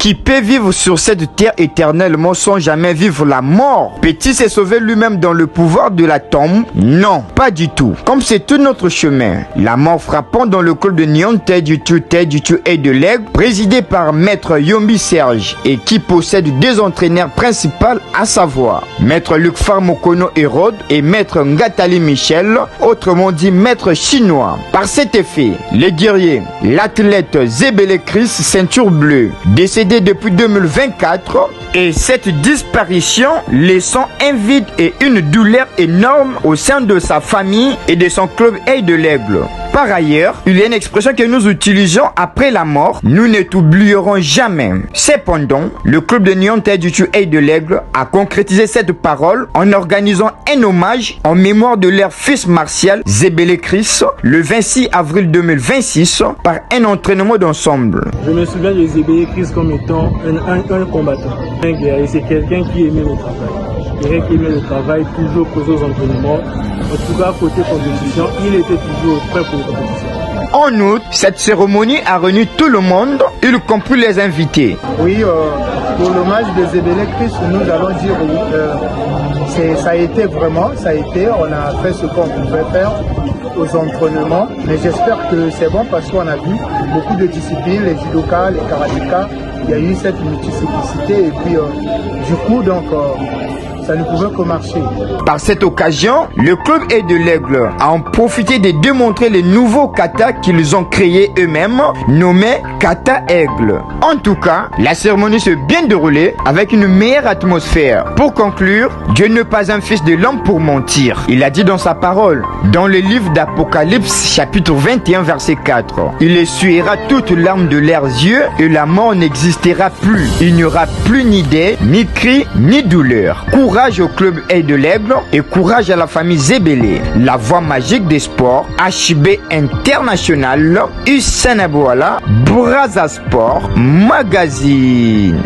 Qui peut vivre sur cette terre éternellement sans jamais vivre la mort? Peut-il se sauver lui-même dans le pouvoir de la tombe? Non, pas du tout. Comme c'est tout notre chemin, la mort frappant dans le club de Nyon Tedutu et de l'Aigle, présidé par Maître Yombi Serge et qui possède deux entraîneurs principaux, à savoir Maître Luc Farmokono Hérode et Maître Ngatali Michel, autrement dit Maître Chinois. Par cet effet, les guerriers, l'athlète Zebele Chris, ceinture bleue, décédé depuis 2024, et cette disparition laissant un vide et une douleur énorme au sein de sa famille et de son club Œil de l'Aigle. Par ailleurs, il y a une expression que nous utilisons après la mort, nous ne t'oublierons jamais. Cependant, le club de Nyon Tedutu Œil de l'Aigle a concrétisé cette parole en organisant un hommage en mémoire de leur fils martial Zebele Chris le 26 avril 2026 par un entraînement d'ensemble. Je me souviens de Zebele Chris comme étant un combattant, un guerrier. C'est quelqu'un qui aimait le travail. Quelqu'un qui aimait le travail, toujours posé aux entraînements. En tout cas, côté compétition, il était toujours prêt pour les compétitions. En outre, cette cérémonie a réuni tout le monde, y compris les invités. Oui, pour l'hommage de Zebele Chris, nous allons dire oui. Ça a été, on a fait ce qu'on pouvait faire aux entraînements, mais j'espère que c'est bon parce qu'on a vu beaucoup de disciplines, les judokas, les karatékas, il y a eu cette multiplicité et puis du coup, ça ne pouvait que marcher. Par cette occasion, le club Œil de l'Aigle a en profité de démontrer les nouveaux katas qu'ils ont créés eux-mêmes, nommés Kata Aigle. En tout cas, la cérémonie s'est bien déroulée avec une meilleure atmosphère. Pour conclure, Dieu n'est pas un fils de l'homme pour mentir. Il a dit dans sa parole, dans le livre d'Apocalypse, chapitre 21, verset 4, « Il essuiera toutes larmes de leurs yeux et la mort n'existera plus. Il n'y aura plus ni deuil, ni cri, ni douleur. » Courage au club Œil de l'Aigle et courage à la famille Zebele. La voix magique des sports, HB International, Hussein Abouala, Braza Sport Magazine.